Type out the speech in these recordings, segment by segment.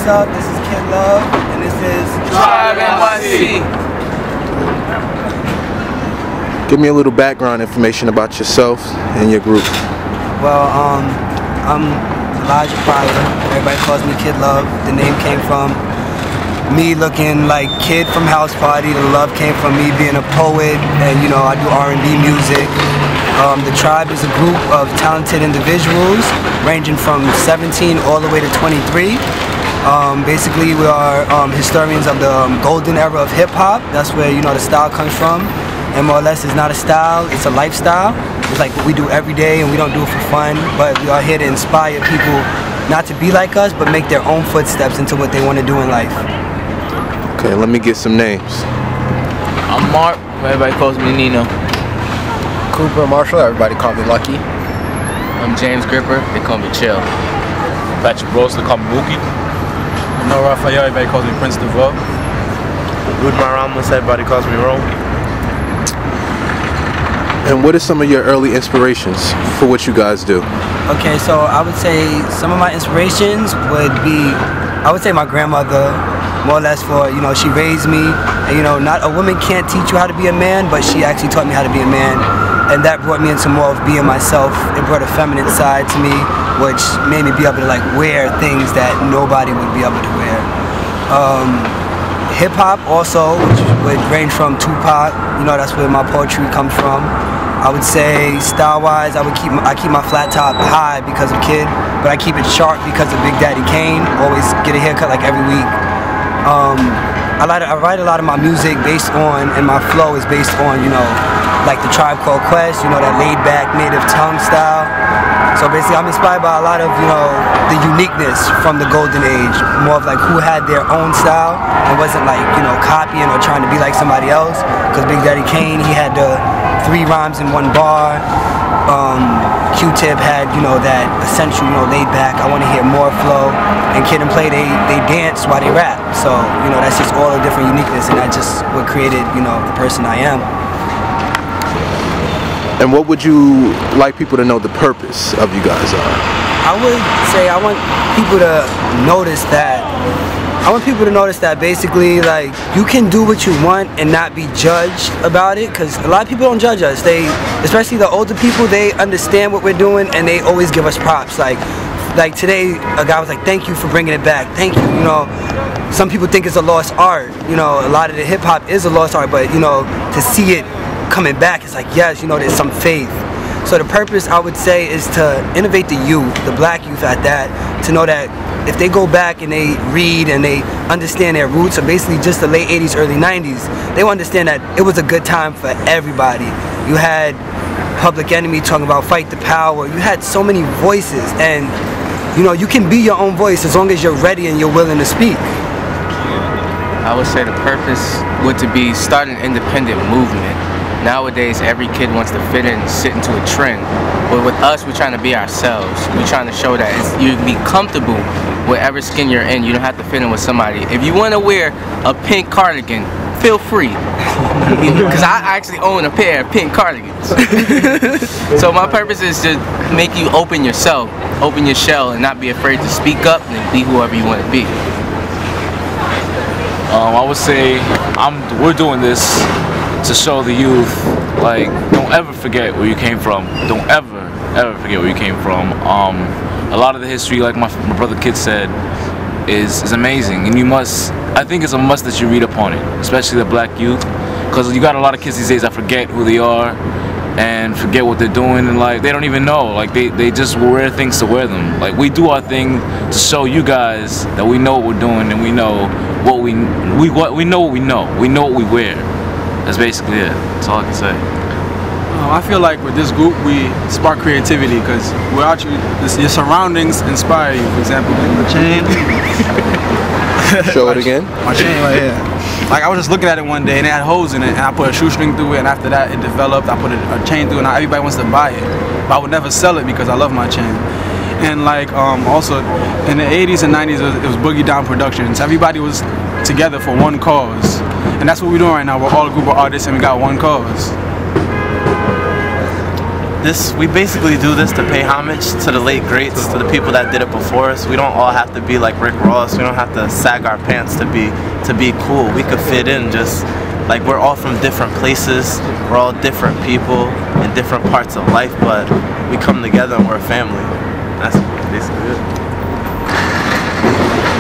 what's up? This is Kid Love, and this is tribenyc. Give me a little background information about yourself and your group. Well, I'm Elijah Pryor. Everybody calls me Kid Love. The name came from me looking like Kid from House Party. The love came from me being a poet, and you know, I do R&B music. The Tribe is a group of talented individuals ranging from 17 all the way to 23. Basically, we are historians of the golden era of hip-hop. That's where, you know, the style comes from. And more or less, it's not a style, it's a lifestyle. It's like what we do every day, and we don't do it for fun, but we are here to inspire people not to be like us, but make their own footsteps into what they want to do in life. Okay, let me get some names. I'm Mark, everybody calls me Nino. Cooper Marshall, everybody call me Lucky. I'm James Gripper, they call me Chill. Patrick Rose, they call me Mookie. No Raphael, everybody calls me Prince DeVoe. Rudman Ramos, everybody calls me Rome. And what are some of your early inspirations for what you guys do? Okay, so I would say some of my inspirations would be, I would say my grandmother, more or less, for, you know, she raised me, and you know, not a woman can't teach you how to be a man, but she actually taught me how to be a man, and that brought me into more of being myself. It brought a feminine side to me, which made me be able to like wear things that nobody would be able to wear. Hip hop also, which would range from Tupac, you know, that's where my poetry comes from. I would say style-wise, I keep my flat top high because of Kid, but I keep it sharp because of Big Daddy Kane. Always get a haircut like every week. I write a lot of my music based on, and my flow is based on, you know, like the Tribe Called Quest, you know, that laid-back native tongue style. So basically, I'm inspired by a lot of, you know, the uniqueness from the golden age, more of like who had their own style and wasn't like, you know, copying or trying to be like somebody else. Because Big Daddy Kane, he had the 3 rhymes in 1 bar. Q-Tip had, you know, that essential, you know, laid back, I want to hear more flow. And Kid and Play, they dance while they rap. So, you know, that's just all the different uniqueness, and that's just what created, you know, the person I am. And what would you like people to know the purpose of you guys are? I would say I want people to notice that. I want people to notice that basically, like, you can do what you want and not be judged about it, because a lot of people don't judge us. They, especially the older people, they understand what we're doing and they always give us props. Like today, a guy was like, "Thank you for bringing it back. Thank you." You know, some people think it's a lost art. You know, a lot of the hip hop is a lost art, but you know, to see it coming back, it's like, yes, you know, there's some faith. So the purpose, I would say, is to innovate the youth, the black youth at that, to know that if they go back and they read and they understand their roots, or basically just the late 80s, early 90s, they will understand that it was a good time for everybody. You had Public Enemy talking about fight the power. You had so many voices, and you know, you can be your own voice as long as you're ready and you're willing to speak. I would say the purpose would to be start an independent movement. Nowadays, every kid wants to fit in and sit into a trend. But with us, we're trying to be ourselves. We're trying to show that you can be comfortable whatever skin you're in. You don't have to fit in with somebody. If you want to wear a pink cardigan, feel free. Because I actually own a pair of pink cardigans. So my purpose is to make you open yourself, open your shell, and not be afraid to speak up and be whoever you want to be. I would say we're doing this to show the youth, like, don't ever forget where you came from. Don't ever forget where you came from. A lot of the history, like my brother Kid said, is amazing, and you must, I think it's a must that you read upon it, especially the black youth, because you got a lot of kids these days that forget who they are and forget what they're doing in life. They don't even know, like they just wear things to wear them. Like, we do our thing to show you guys that we know what we're doing, and we know what we know what we wear. That's basically it. That's all I can say. I feel like with this group we spark creativity, because we're actually, your surroundings inspire you. For example, my chain. Show it again. My chain right here. Like, I was just looking at it one day and it had holes in it, and I put a shoestring through it, and after that it developed. I put a chain through it, and now everybody wants to buy it. But I would never sell it because I love my chain. And like also in the 80s and 90s it was Boogie Down Productions. Everybody was together for one cause. And that's what we're doing right now. We're all a group of artists and we got one cause. we basically do this to pay homage to the late greats, to the people that did it before us. We don't all have to be like Rick Ross. We don't have to sag our pants to be cool. We could fit in just like we're all from different places. We're all different people in different parts of life, but we come together and we're a family. That's basically it.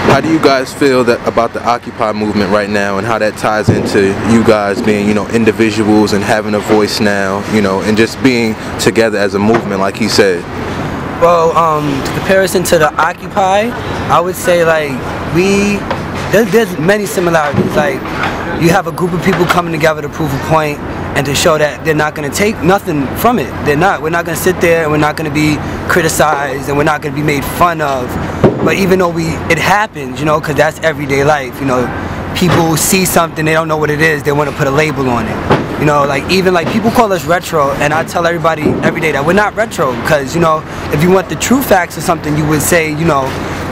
How do you guys feel about the Occupy movement right now, and how that ties into you guys being, individuals and having a voice now, and just being together as a movement, like he said? Well, to comparison to the Occupy, I would say like there's many similarities. Like you have a group of people coming together to prove a point and to show that they're not going to take nothing from it. We're not going to sit there and we're not going to be criticized and we're not going to be made fun of. But even though it happens, because that's everyday life, people see something, they don't know what it is, they want to put a label on it. Like even like people call us retro, and I tell everybody every day that we're not retro, because if you want the true facts or something, you would say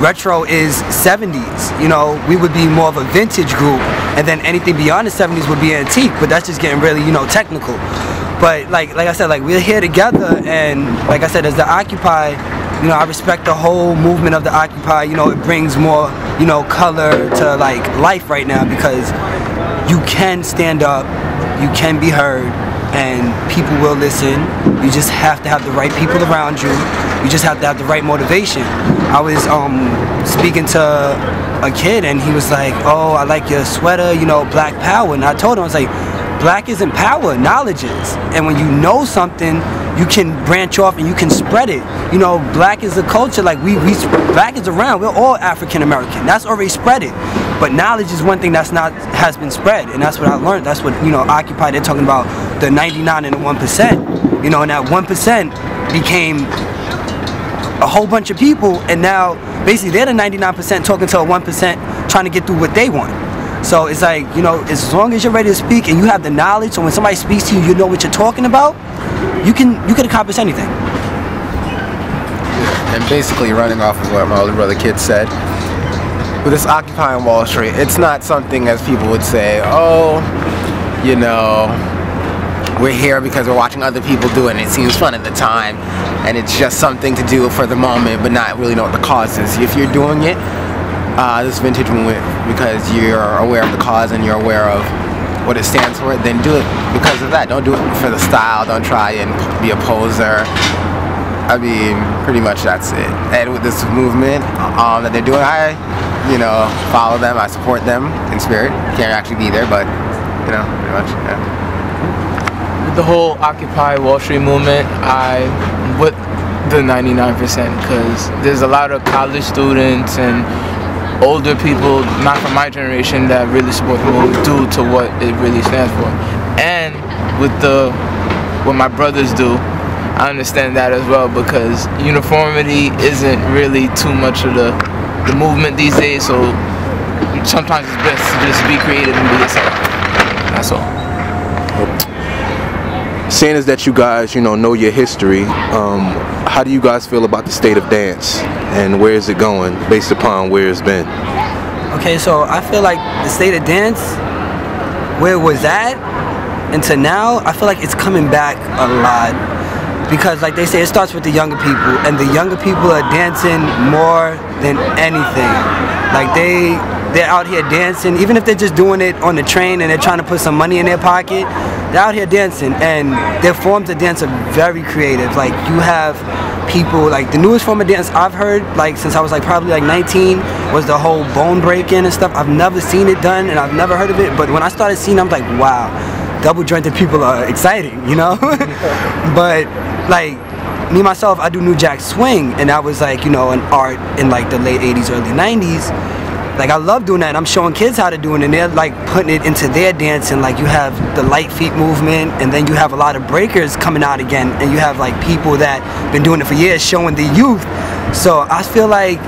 retro is 70s. We would be more of a vintage group, and then anything beyond the 70s would be antique. But that's just getting really technical. But like I said, like we're here together, and like I said, as the Occupy, I respect the whole movement of the Occupy. It brings more color to like life right now, because you can stand up, you can be heard, and people will listen. You just have to have the right people around you. You just have to have the right motivation. I was speaking to a kid, and he was like, "Oh, I like your sweater, Black Power." And I told him, I was like, black isn't power, knowledge is. And when you know something, you can branch off and you can spread it. Black is a culture, like black is around, we're all African American, that's already spread it. But knowledge is one thing has been spread, and that's what I learned. That's what, Occupy, they're talking about the 99 and the 1%. And that 1% became a whole bunch of people, and now basically they're the 99% talking to a 1% trying to get through what they want. So it's like, as long as you're ready to speak and you have the knowledge, so when somebody speaks to you, you know what you're talking about, you can accomplish anything. And basically running off of what my older brother Kid said, with this Occupying Wall Street, it's not something as people would say, oh, we're here because we're watching other people do it and it seems fun at the time, and it's just something to do for the moment but not really know what the cause is. If you're doing it, this vintage movement, because you're aware of the cause and you're aware of what it stands for, then do it because of that. Don't do it for the style. Don't try and be a poser. I mean, pretty much that's it. And with this movement that they're doing, I, follow them. I support them in spirit. Can't actually be there, but, pretty much, yeah. With the whole Occupy Wall Street movement, I'm with the 99%, because there's a lot of college students and older people, not from my generation, that really support the movement due to what it really stands for. And with what my brothers do, I understand that as well, because uniformity isn't really too much of the movement these days, so sometimes it's best to just be creative and be yourself. That's all. Seeing as that you guys, know your history, how do you guys feel about the state of dance, and where is it going based upon where it's been? Okay, so I feel like the state of dance, where it was at, and to now, I feel like it's coming back a lot. Because like they say, it starts with the younger people, and the younger people are dancing more than anything. Like they're out here dancing, even if they're just doing it on the train and they're trying to put some money in their pocket, they're out here dancing, and their forms of dance are very creative. Like you have people, like the newest form of dance I've heard, like since I was like probably like 19, was the whole bone breaking and stuff. I've never seen it done and I've never heard of it, but when I started seeing it, I'm like, wow, double jointed people are exciting, But like me myself, I do New Jack Swing, and that was like, an art in like the late 80s, early 90s. Like I love doing that, and I'm showing kids how to do it, and they're like putting it into their dance. And like you have the light feet movement, and then you have a lot of breakers coming out again, and you have like people that been doing it for years showing the youth. So I feel like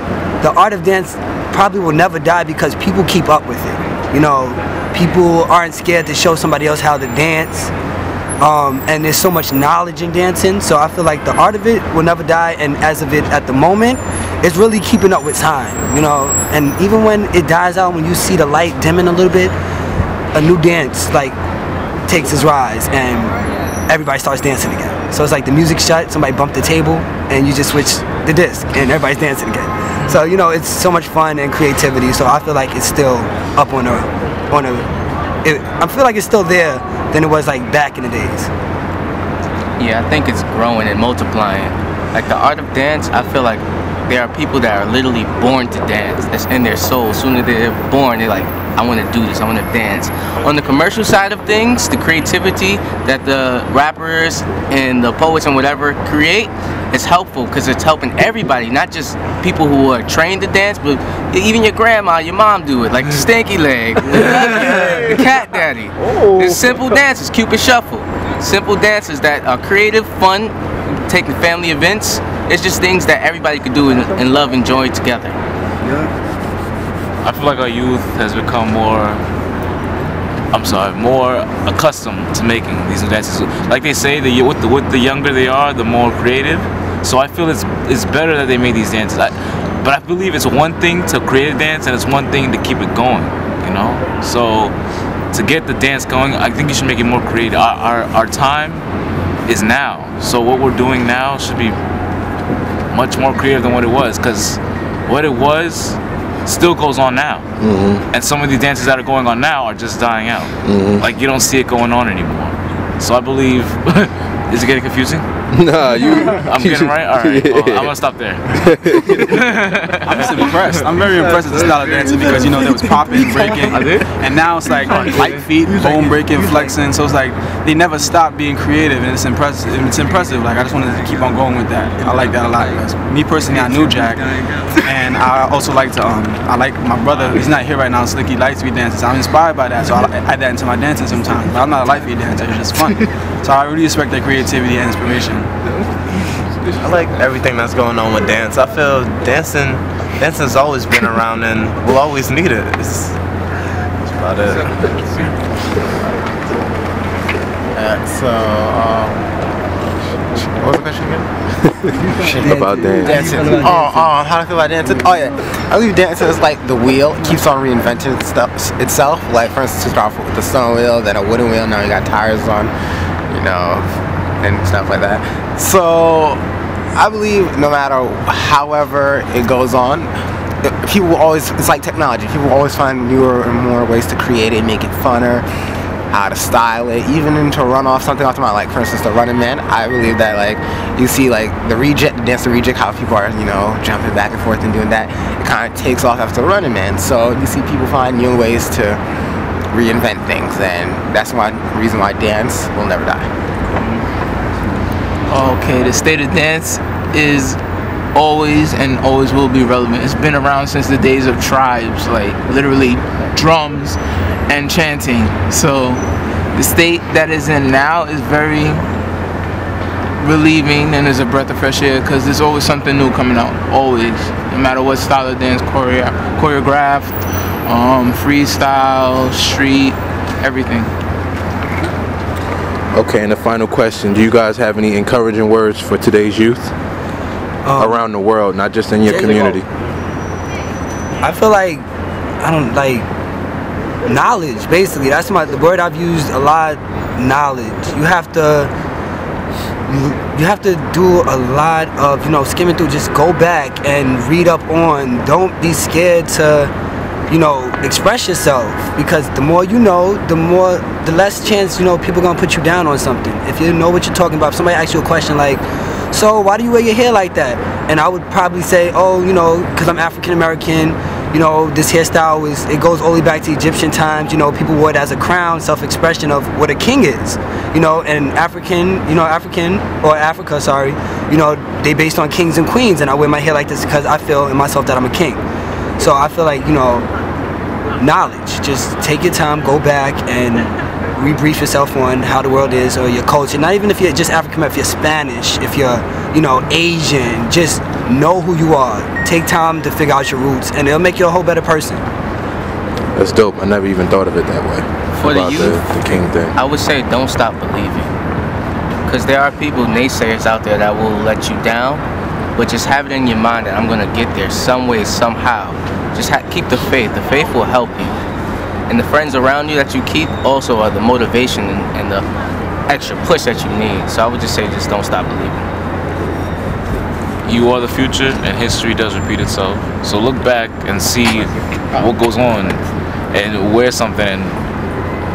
the art of dance probably will never die, because people keep up with it. People aren't scared to show somebody else how to dance. And there's so much knowledge in dancing, so I feel like the art of it will never die, and as of it at the moment, it's really keeping up with time, and even when it dies out, when you see the light dimming a little bit, a new dance like takes its rise and everybody starts dancing again. So it's like the music's shut, somebody bumped the table, and you just switch the disc, and everybody's dancing again. So you know, it's so much fun and creativity. So I feel like it's still up on I feel like it's still there than it was like back in the days. Yeah, I think it's growing and multiplying. Like the art of dance, I feel like there are people that are literally born to dance. That's in their soul. As soon as they're born, they're like, I want to do this, I want to dance. On the commercial side of things, the creativity that the rappers and the poets and whatever create is helpful because it's helping everybody, not just people who are trained to dance, but even your grandma, your mom do it, like the Stanky Leg, the Cat Daddy. There's simple dances, Cupid Shuffle. Simple dances that are creative, fun, taking family events. It's just things that everybody could do and love, enjoy together. I feel like our youth has become more accustomed to making these new dances. Like they say, with the younger they are, the more creative. So I feel it's better that they made these dances. But I believe it's one thing to create a dance and it's one thing to keep it going, you know? So to get the dance going, I think you should make it more creative. Our time is now. So what we're doing now should be much more creative than what it was, because what it was still goes on now. And some of the dances that are going on now are just dying out. Like you don't see it going on anymore. So I believe, is it getting confusing? Nah, I'm getting right? Alright, well, I'm gonna stop there. I'm just impressed. I'm very impressed with the style of dancing because, you know, there was popping, breaking, and now it's like light feet, bone breaking, flexing. So it's like they never stop being creative, and it's impressive. Like I just wanted to keep on going with that. I like that a lot. Because me personally, I knew Jack, and I also like to. I like my brother. He's not here right now. Slick. He likes feet dances. I'm inspired by that, so I add that into my dancing sometimes. But I'm not a light feet dancer. It's just fun. So I really respect their creativity and inspiration. I like everything that's going on with dance. I feel dancing's always been around and we'll always need it. That's about it. What was the question again? About dancing. How do I feel about dancing? Oh yeah, I believe dancing is like the wheel. It keeps on reinventing itself. Like for instance, you start off with the stone wheel, then a wooden wheel. Now you got tires on, you know, and stuff like that. So I believe no matter however it goes on, people will always, it's like technology, people will always find newer and more ways to create it, make it funner, how to style it, even to run off something off my, like for instance the Running Man. I believe that like you see like the dance the reject, how people are, you know, jumping back and forth and doing that, it kind of takes off after the Running Man. So you see people find new ways to reinvent things, and that's one reason why dance will never die. Okay, the state of dance is always and always will be relevant. It's been around since the days of tribes, like literally drums and chanting. So the state that is in now is very relieving and is a breath of fresh air because there's always something new coming out, always. No matter what style of dance, choreographed, freestyle, street, everything. Okay, and the final question, do you guys have any encouraging words for today's youth around the world, not just in your community? I feel like, knowledge, basically. That's the word I've used a lot, knowledge. You have to do a lot of, you know, skimming through, just go back and read up on, don't be scared to, you know, express yourself, because the more you know, the less chance, you know, people gonna put you down on something. If you know what you're talking about, if somebody asks you a question like, so why do you wear your hair like that? And I would probably say, oh, you know, because I'm African American, you know, this hairstyle it goes all the way back to Egyptian times. You know, people wore it as a crown, self-expression of what a king is. You know, and Africa, sorry, you know, they based on kings and queens, and I wear my hair like this because I feel in myself that I'm a king. So I feel like, you know, knowledge, just take your time, go back and rebrief yourself on how the world is or your culture. Not even if you're just African, if you're Spanish, if you're, you know, Asian, just know who you are. Take time to figure out your roots, and it'll make you a whole better person. That's dope. I never even thought of it that way. For the youth, the king thing, I would say don't stop believing, because there are people, naysayers out there that will let you down, but just have it in your mind that I'm gonna get there some way, somehow. Just keep the faith. The faith will help you. And the friends around you that you keep also are the motivation and the extra push that you need. So I would just say, just don't stop believing. You are the future, and history does repeat itself. So look back and see what goes on, and wear something, and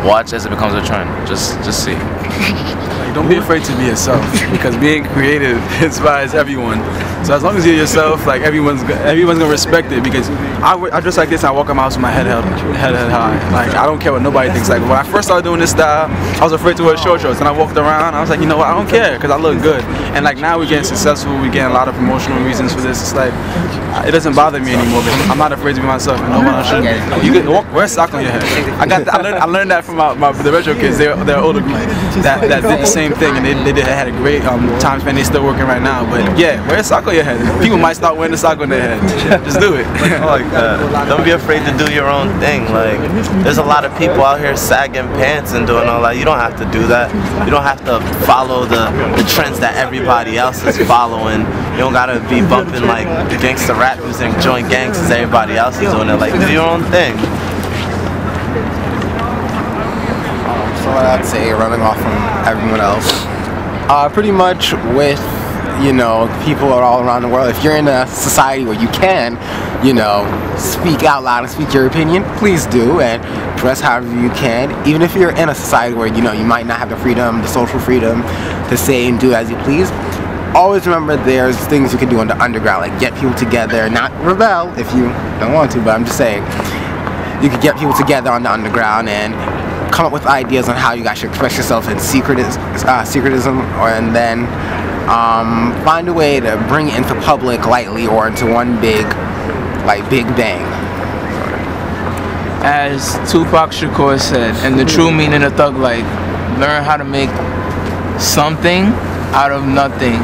watch as it becomes a trend. Just see. Like, don't be afraid to be yourself, because being creative inspires everyone. So as long as you're yourself, like everyone's gonna respect it. Because I dress like this and I walk out my house with my head held high. Like I don't care what nobody thinks. Like when I first started doing this style, I was afraid to wear short shorts, and I walked around. I was like, you know what? I don't care, because I look good. And like now we're getting successful. We're getting a lot of promotional reasons for this. It's like it doesn't bother me anymore, because I'm not afraid to be myself, and no one else should. You can wear a sock on your head. I learned that from the retro kids. They're older group that did the same thing, and they had a great time spent. They're still working right now. But yeah, wear a sock on your head. People might start wearing the sock on their head. Just do it. Like that. Don't be afraid to do your own thing. Like there's a lot of people out here sagging pants and doing all that. You don't have to do that. You don't have to follow the trends that everybody else is following. You don't gotta be bumping like gangster rap music, joint gangs as everybody else is doing it. Like do your own thing. So what I'd say, running off from everyone else, pretty much with, you know, people all around the world, if you're in a society where you can, you know, speak out loud and speak your opinion, please do, and dress however you can. Even if you're in a society where, you know, you might not have the freedom, the social freedom to say and do as you please, always remember there's things you can do on the underground, like get people together, not rebel if you don't want to, but I'm just saying, you could get people together on the underground and come up with ideas on how you guys should express yourself in secretism, and then find a way to bring it into public lightly or into one big bang. As Tupac Shakur said, and the true meaning of thug life, learn how to make something out of nothing.